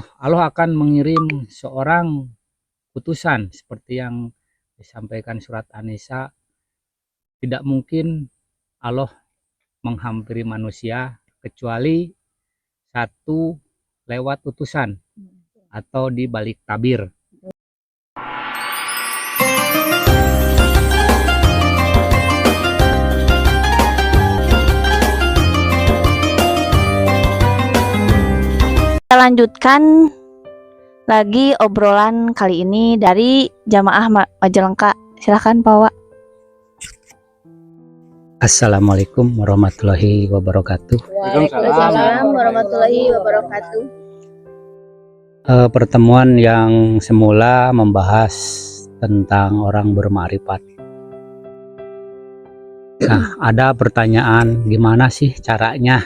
Allah akan mengirim seorang utusan seperti yang disampaikan surat An-Nisa. Tidak mungkin Allah menghampiri manusia kecuali satu lewat utusan atau di balik tabir. Kita lanjutkan lagi obrolan kali ini dari Jamaah Majalengka. Silahkan Pak Wak. Assalamualaikum warahmatullahi wabarakatuh. Waalaikumsalam warahmatullahi wabarakatuh. Pertemuan yang semula membahas tentang orang bermakrifat. Nah, ada pertanyaan, gimana sih caranya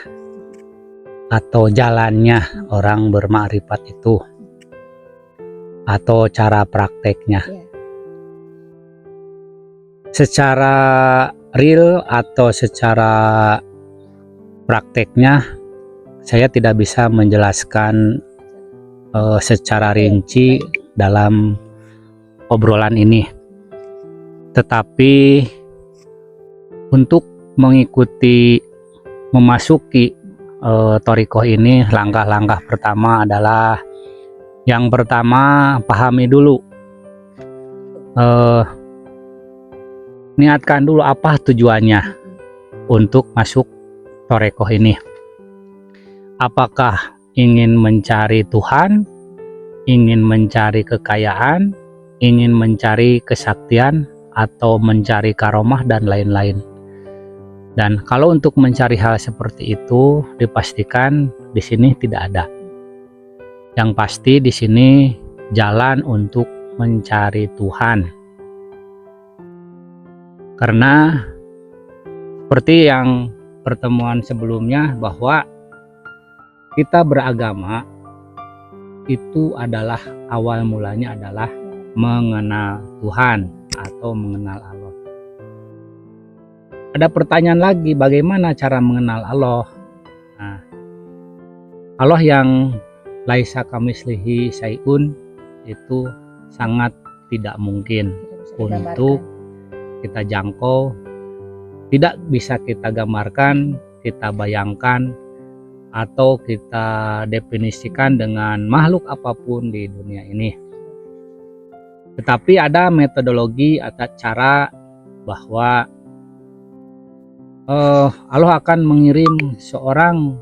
atau jalannya orang bermakrifat itu, atau cara prakteknya? Secara real atau secara prakteknya saya tidak bisa menjelaskan secara rinci dalam obrolan ini, tetapi untuk mengikuti memasuki thariqah ini, langkah-langkah pertama adalah yang pertama, pahami dulu, niatkan dulu apa tujuannya untuk masuk thariqah ini. Apakah ingin mencari Tuhan, ingin mencari kekayaan, ingin mencari kesaktian, atau mencari karomah dan lain-lain. Dan kalau untuk mencari hal seperti itu, dipastikan di sini tidak ada. Yang pasti di sini jalan untuk mencari Tuhan. Karena seperti yang pertemuan sebelumnya, bahwa kita beragama itu adalah awal mulanya adalah mengenal Tuhan atau mengenal Allah. Ada pertanyaan lagi, bagaimana cara mengenal Allah? Nah, Allah yang laisa kamitslihi syai'un itu sangat tidak mungkin untuk kita jangkau, tidak bisa kita gambarkan, kita bayangkan, atau kita definisikan dengan makhluk apapun di dunia ini. Tetapi ada metodologi atau cara bahwa Allah akan mengirim seorang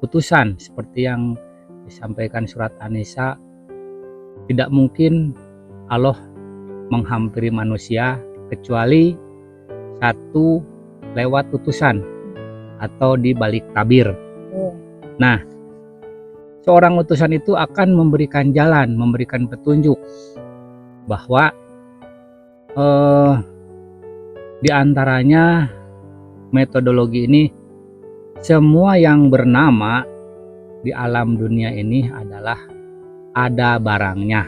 utusan seperti yang disampaikan surat An-Nisa. Tidak mungkin Allah menghampiri manusia kecuali satu lewat utusan atau di balik tabir. Nah, seorang utusan itu akan memberikan jalan, memberikan petunjuk bahwa di antaranya metodologi ini, semua yang bernama di alam dunia ini adalah ada barangnya,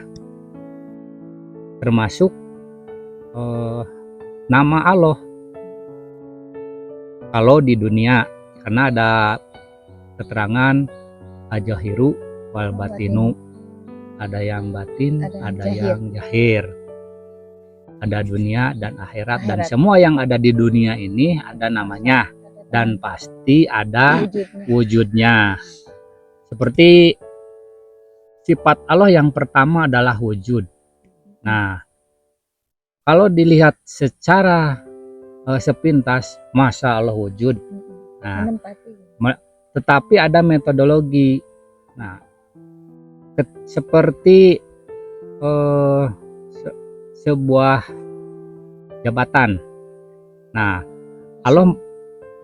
termasuk nama Allah. Kalau di dunia, karena ada keterangan ajahiru wal batinu, ada yang batin, ada yang jahir, ada dunia dan akhirat, dan semua yang ada di dunia ini ada namanya dan pasti ada wujudnya. Seperti sifat Allah yang pertama adalah wujud. Nah, kalau dilihat secara sepintas, masa Allah wujud. Nah, tetapi ada metodologi. Nah, seperti sebuah jabatan. Nah, Allah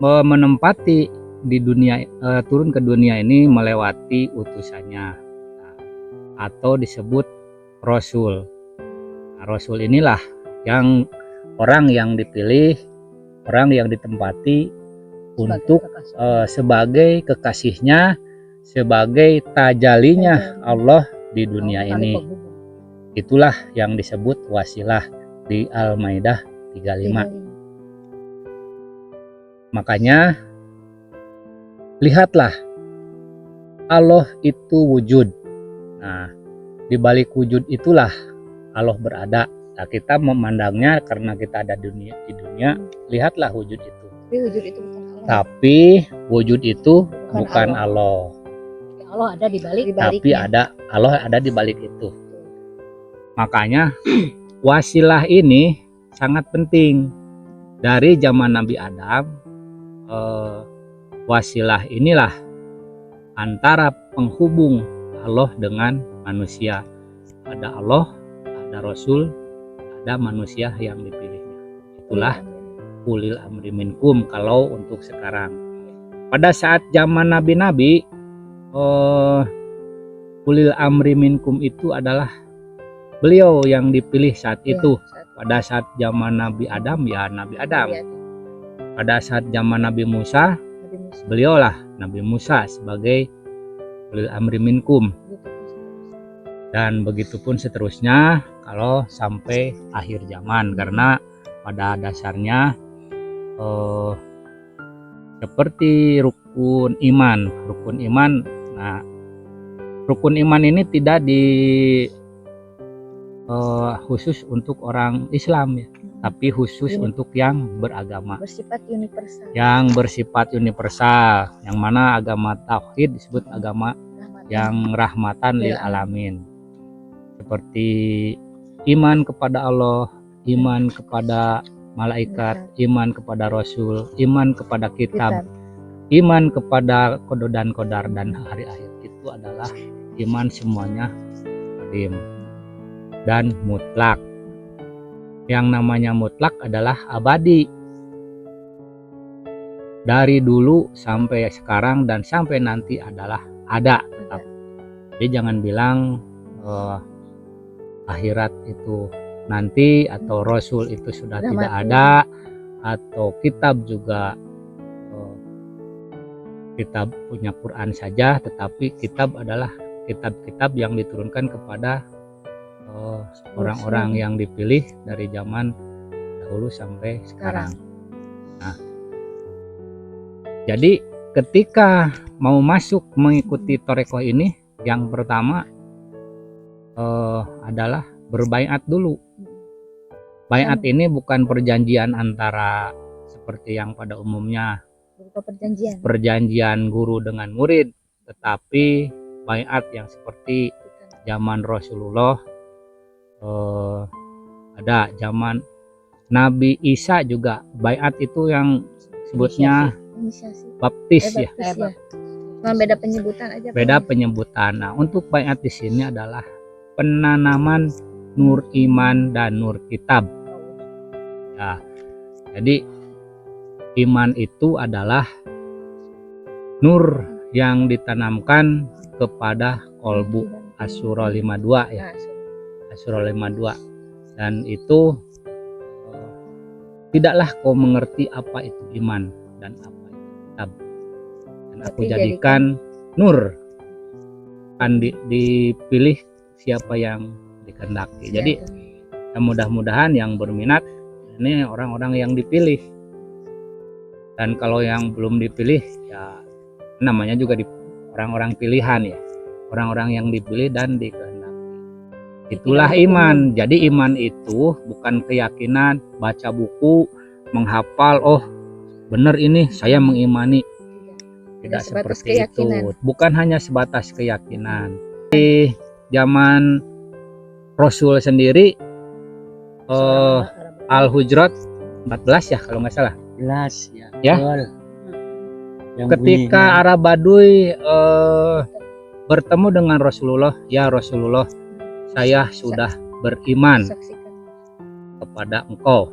menempati di dunia, turun ke dunia ini melewati utusannya, atau disebut Rasul. Nah, Rasul inilah yang orang yang dipilih, orang yang ditempati untuk sebagai kekasihnya, sebagai tajalinya Allah di dunia ini. Itulah yang disebut wasilah di Al-Maidah 35. Makanya lihatlah, Allah itu wujud. Nah, di balik wujud itulah Allah berada. Nah, kita memandangnya karena kita ada di dunia, lihatlah wujud itu. Tapi wujud itu bukan Allah. Tapi wujud itu bukan Allah. Allah ada di balik. Tapi Allah ada di balik itu. Makanya wasilah ini sangat penting. Dari zaman Nabi Adam, wasilah inilah antara penghubung Allah dengan manusia. Ada Allah, ada Rasul, ada manusia yang dipilihnya. Itulah ulil amri minkum kalau untuk sekarang. Pada saat zaman nabi-nabi, ulil amri minkum itu adalah beliau yang dipilih saat itu. Pada saat zaman Nabi Adam, ya Nabi Adam. Pada saat zaman Nabi Musa, beliaulah Nabi Musa sebagai ulil amri minkum. Dan begitupun seterusnya kalau sampai akhir zaman, karena pada dasarnya seperti rukun iman. Nah, rukun iman ini tidak khusus untuk orang Islam ya, tapi khusus untuk yang beragama, Bersifat universal. yang bersifat universal, yang mana agama tauhid disebut agama yang rahmatan lil alamin. Seperti iman kepada Allah, iman kepada malaikat, iman kepada Rasul, iman kepada kitab, iman kepada qada dan qadar dan hari akhir. Itu adalah iman semuanya qadim dan mutlak. Yang namanya mutlak adalah abadi. Dari dulu sampai sekarang dan sampai nanti adalah ada tetap. Jadi jangan bilang akhirat itu nanti, atau Rasul itu sudah tidak ada, atau kitab juga kita punya Quran saja, tetapi kitab adalah kitab-kitab yang diturunkan kepada orang-orang yang dipilih dari zaman dahulu sampai sekarang. Nah, jadi ketika mau masuk mengikuti Torekoh ini, yang pertama adalah berbaiat dulu. Baiat ini bukan perjanjian antara seperti yang pada umumnya perjanjian guru dengan murid, tetapi baiat yang seperti zaman Rasulullah, ada zaman Nabi Isa juga baiat itu yang sebutnya baptis ya. Cuma beda penyebutan aja. Beda penyebutan. Nah, untuk baiat di sini adalah penanaman nur iman dan nur kitab. Ya, jadi iman itu adalah nur yang ditanamkan kepada kolbu, Asyura 52 ya. Asyura 52. Dan itu tidaklah kau mengerti apa itu iman dan apa itu kitab. Dan aku jadikan nur, kan dipilih siapa yang dikehendaki. Jadi mudah-mudahan yang berminat ini orang-orang yang dipilih. Dan kalau yang belum dipilih ya namanya juga orang-orang pilihan ya, orang-orang yang dipilih dan dikehendaki. Itulah iman. Jadi iman itu bukan keyakinan, baca buku, menghafal, oh benar ini saya mengimani. Tidak seperti itu. Bukan hanya sebatas keyakinan. Di zaman Rasul sendiri, Al-Hujurat 14 ya kalau nggak salah. 11 Ya. Ketika Arab Baduy bertemu dengan Rasulullah, ya Rasulullah, saya sudah beriman kepada engkau.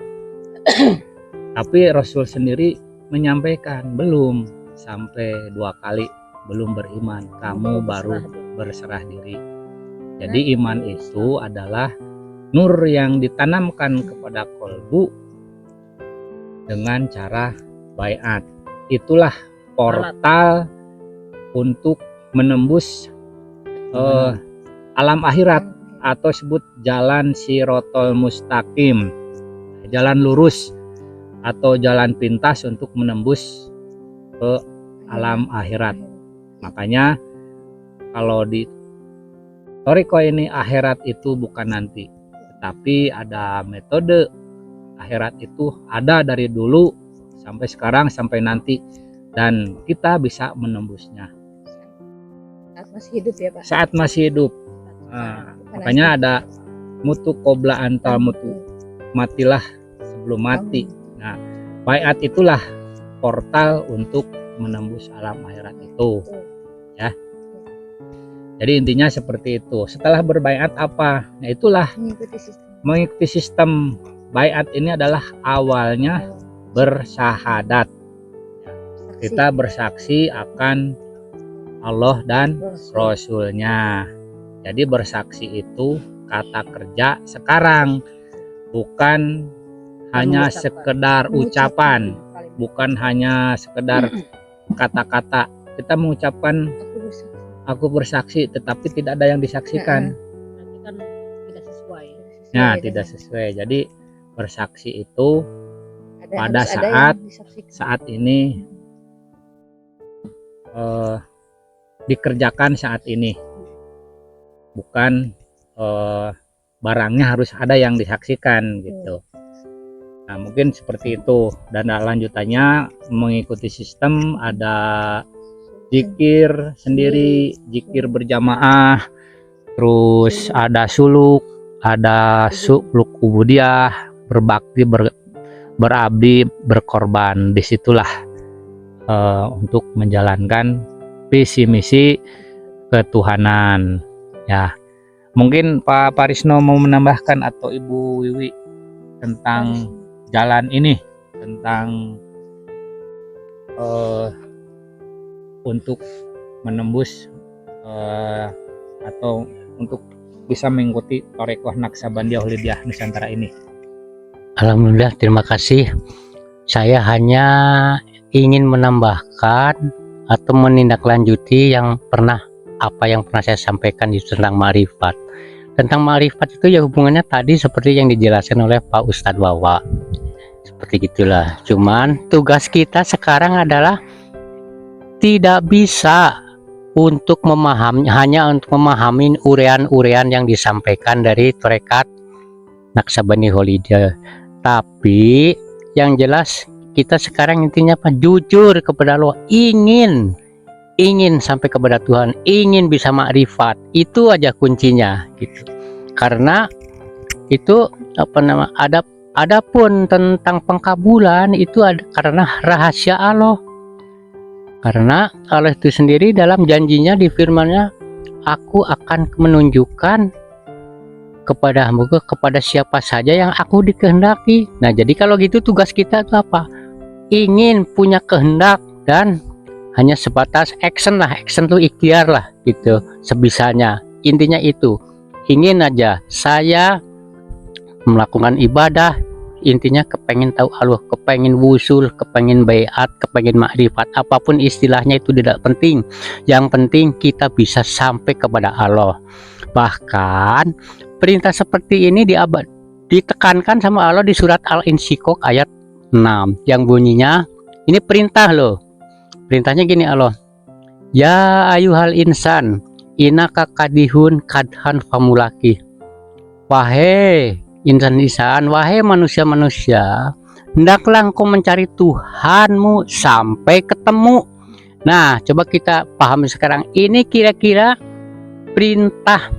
Tapi Rasul sendiri menyampaikan belum sampai 2 kali belum beriman, kamu baru berserah diri. Jadi iman itu adalah nur yang ditanamkan kepada kolbu dengan cara baiat. Itulah portal untuk menembus alam akhirat, atau sebut jalan Sirotol Mustaqim, jalan lurus atau jalan pintas untuk menembus ke alam akhirat. Makanya kalau di Toriko ini akhirat itu bukan nanti, tetapi ada metode akhirat itu ada dari dulu sampai sekarang sampai nanti, dan kita bisa menembusnya Saat masih hidup ya Pak. saat masih hidup. Makanya ada mutu qobla antal mutu, matilah sebelum mati. Nah, baiat itulah portal untuk menembus alam akhirat itu, ya. Jadi intinya seperti itu. Setelah berbaiat apa? Nah, itulah mengikuti sistem. Baiat ini adalah awalnya bersahadat. Kita bersaksi akan Allah dan Rasulnya. Jadi bersaksi itu kata kerja sekarang, bukan hanya sekedar ucapan, bukan hanya sekedar kata-kata. Kita mengucapkan aku bersaksi, tetapi tidak ada yang disaksikan. Berarti kan tidak sesuai. Nah, tidak sesuai. Jadi bersaksi itu pada harus ada yang disaksikan. saat ini dikerjakan saat ini, bukan barangnya harus ada yang disaksikan gitu. Nah, mungkin seperti itu. Dan lanjutannya mengikuti sistem, ada zikir sendiri, zikir berjamaah, terus ada suluk, ada suluk ubudiyah, berbakti, berabdi, berkorban. Disitulah untuk menjalankan visi misi ketuhanan, ya. Mungkin Pak Parisno mau menambahkan atau Ibu Wiwi tentang jalan ini, tentang untuk menembus atau untuk bisa mengikuti Thariqah Naqsabandiyah Holidiyah Nusantara ini. Alhamdulillah, terima kasih. Saya hanya ingin menambahkan atau menindaklanjuti yang pernah saya sampaikan di tentang ma'rifat. Tentang ma'rifat itu ya hubungannya tadi seperti yang dijelaskan oleh Pak Ustadz Wawa. Seperti gitulah. Cuman tugas kita sekarang adalah tidak bisa untuk memahami, hanya untuk memahami urean-urean yang disampaikan dari Thariqah Naqsabandiyah Holidiyah. Tapi yang jelas kita sekarang intinya apa? Jujur kepada Allah, ingin sampai kepada Tuhan, ingin bisa makrifat. Itu aja kuncinya gitu. Karena itu adapun tentang pengkabulan itu ada karena rahasia Allah. Karena Allah itu sendiri dalam janjinya di firman-Nya, aku akan menunjukkan kepada siapa saja yang aku dikehendaki. Nah, jadi kalau gitu tugas kita itu apa? Ingin punya kehendak dan hanya sebatas action lah, action tuh ikhtiar lah gitu, sebisanya. Intinya itu, ingin aja saya melakukan ibadah, intinya kepengen tahu Allah, kepengen wusul, kepengen baiat, kepengen makrifat, apapun istilahnya itu tidak penting. Yang penting kita bisa sampai kepada Allah. Bahkan perintah seperti ini ditekankan sama Allah di surat Al-Insyiqaq ayat 6 yang bunyinya, ini perintah loh. Perintahnya gini Allah, ya ayuhal insan inaka kadihun kadhan famulaki. Wahai insan-insan, wahai manusia-manusia, hendaklah engkau mencari Tuhanmu sampai ketemu. Nah, coba kita pahami sekarang, ini kira-kira perintah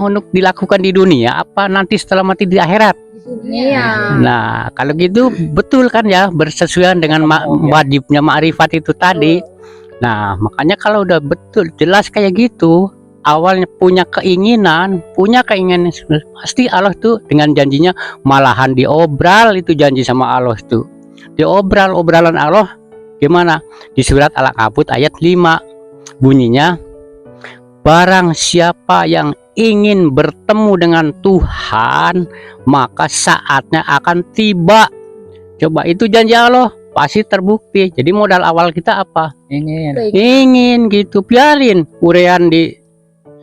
untuk dilakukan di dunia apa nanti setelah mati di akhirat? Iya. Nah, kalau gitu betul kan ya, bersesuaian dengan wajibnya ma'rifat itu tadi. Nah, makanya kalau udah betul jelas kayak gitu, awalnya punya keinginan pasti Allah tuh dengan janjinya malahan diobral itu janji sama Allah tuh. Obrolan Allah gimana? Di surat Al-Ankabut ayat 5 bunyinya, barang siapa yang ingin bertemu dengan Tuhan, maka saatnya akan tiba. Coba itu janji Allah, pasti terbukti. Jadi modal awal kita apa? Ingin gitu. Biarin urean di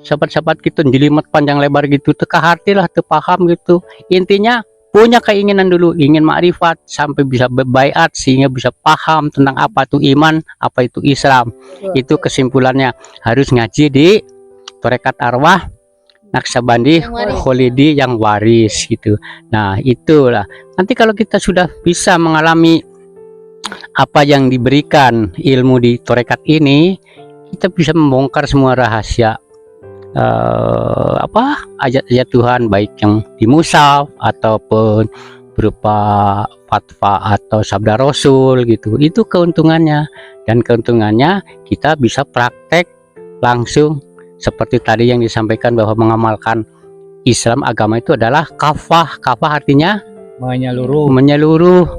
sahabat-sahabat gitu jelimet panjang lebar gitu, teka hati lah, paham gitu. Intinya punya keinginan dulu, ingin makrifat sampai bisa berbaiat sehingga bisa paham tentang apa itu iman, apa itu Islam. Itu kesimpulannya, harus ngaji di Torekat arwah Naksabandi Yang waris. Kholidi yang waris gitu. Nah, itulah. Nanti kalau kita sudah bisa mengalami apa yang diberikan ilmu di torekat ini, kita bisa membongkar semua rahasia ayat-ayat Tuhan, baik yang di mushaf ataupun berupa fatwa atau sabda Rasul gitu. Itu keuntungannya, dan keuntungannya kita bisa praktek langsung seperti tadi yang disampaikan bahwa mengamalkan Islam agama itu adalah kafah. Kafah artinya menyeluruh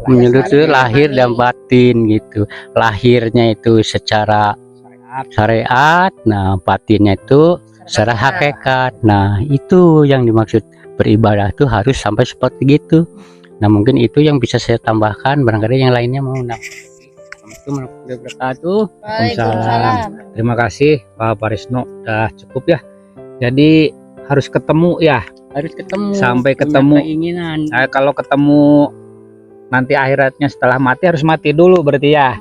itu lahir dan batin gitu. Lahirnya itu secara syariat, nah batinnya itu secara hakikat. Nah, itu yang dimaksud beribadah itu harus sampai seperti gitu. Nah, mungkin itu yang bisa saya tambahkan, barangkali yang lainnya mau nambah. Assalamualaikum warahmatullahi wabarakatuh. Waalaikumsalam. Terima kasih Pak Parisno, udah cukup ya. Jadi harus ketemu ya, Harus ketemu, sampai punya ketemu. keinginan. Kalau ketemu nanti akhiratnya setelah mati harus mati dulu berarti ya.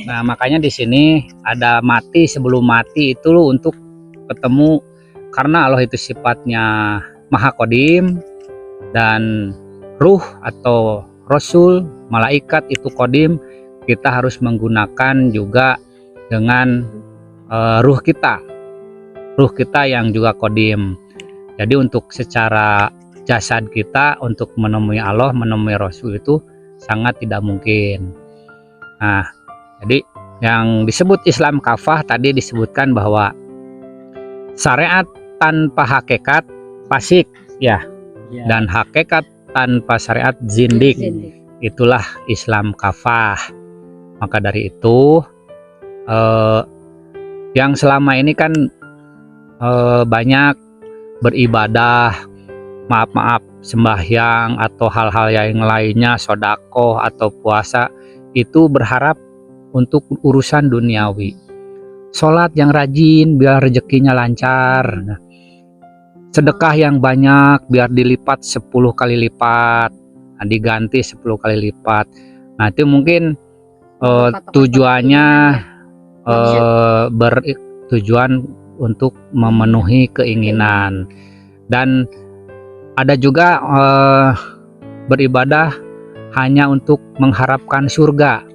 Nah, makanya di sini ada mati sebelum mati itu loh, untuk ketemu, karena Allah itu sifatnya Maha Qadim, dan ruh atau Rasul, malaikat itu Qadim. Kita harus menggunakan juga dengan ruh kita yang juga Qadim. Jadi untuk secara jasad kita untuk menemui Allah, menemui Rasul itu sangat tidak mungkin. Nah, jadi yang disebut Islam kafah tadi disebutkan bahwa syariat tanpa hakikat fasik ya, dan hakikat tanpa syariat zindik. Itulah Islam kafah. Maka dari itu yang selama ini kan banyak beribadah, maaf sembahyang atau hal-hal yang lainnya, sodako atau puasa, itu berharap untuk urusan duniawi. Sholat yang rajin biar rezekinya lancar. Nah, sedekah yang banyak biar dilipat 10 kali lipat, nah, diganti 10 kali lipat. Nah, itu mungkin tujuannya bertujuan untuk memenuhi keinginan. Dan ada juga beribadah hanya untuk mengharapkan surga.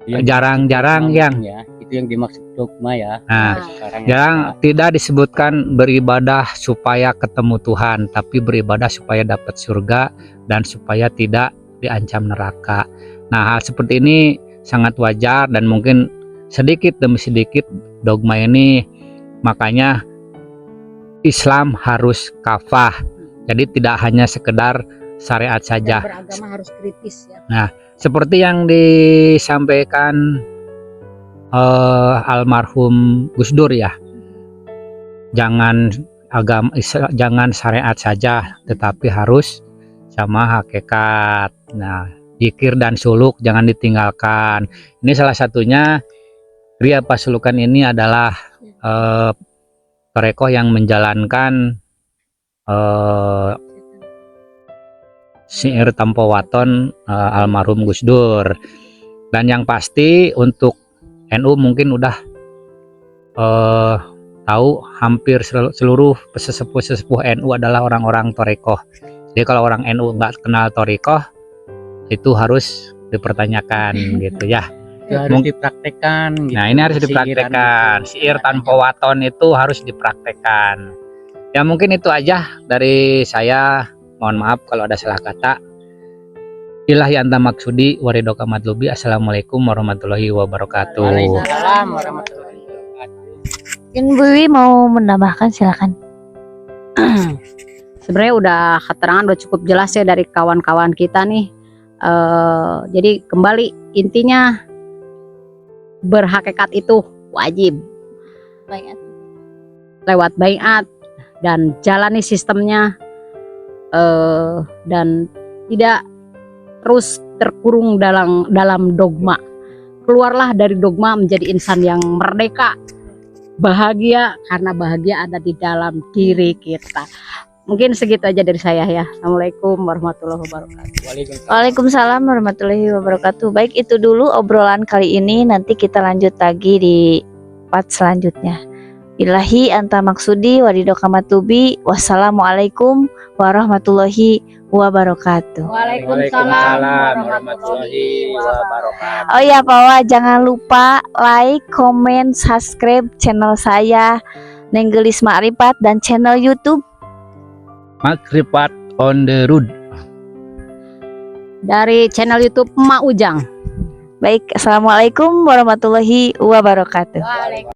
Jarang-jarang yang itu yang dimaksud dogma ya. Nah, Sekarang jarang tidak disebutkan beribadah supaya ketemu Tuhan, tapi beribadah supaya dapat surga dan supaya tidak diancam neraka. Nah, hal seperti ini sangat wajar, dan mungkin sedikit demi sedikit dogma ini, makanya Islam harus kafah. Jadi tidak hanya sekedar syariat saja. Beragama harus kritis ya. Nah, seperti yang disampaikan almarhum Gus Dur ya, jangan jangan syariat saja, tetapi harus sama hakikat. Nah, zikir dan suluk jangan ditinggalkan. Ini salah satunya. Ria Pasulukan ini adalah torekoh yang menjalankan syair Tampo Waton almarhum Gus Dur. Dan yang pasti untuk NU mungkin udah tahu hampir seluruh sesepuh NU adalah orang-orang torekoh. Jadi kalau orang NU nggak kenal torekoh, itu harus dipertanyakan gitu ya. itu harus dipraktekkan gitu. Nah, ini harus dipraktekkan. Syair Tanpa Waton itu harus dipraktekkan. Ya, mungkin itu aja dari saya. Mohon maaf kalau ada salah kata. Ilahi anta maksudi waridoka matlubi. Assalamualaikum warahmatullahi wabarakatuh. Waalaikumsalam warahmatullahi wabarakatuh. Mungkin Bu Wiwi mau menambahkan, silakan. Sebenarnya udah keterangan udah cukup jelas ya dari kawan-kawan kita nih. Jadi kembali intinya berhakikat itu wajib lewat baiat dan jalani sistemnya, dan tidak terus terkurung dalam dogma. Keluarlah dari dogma menjadi insan yang merdeka, bahagia, karena bahagia ada di dalam diri kita. Mungkin segitu aja dari saya ya. Assalamualaikum warahmatullahi wabarakatuh. Waalaikumsalam warahmatullahi wabarakatuh. Baik, itu dulu obrolan kali ini. Nanti kita lanjut lagi di part selanjutnya. Ilahi anta maksudi wadido kamatubi. Wassalamualaikum warahmatullahi wabarakatuh. Waalaikumsalam warahmatullahi wabarakatuh. Oh ya Pawa, jangan lupa like, comment, subscribe channel saya Nenggelis Makrifat dan channel YouTube Makrifat on the road. Dari channel YouTube Emak Ujang. Baik, assalamualaikum warahmatullahi wabarakatuh.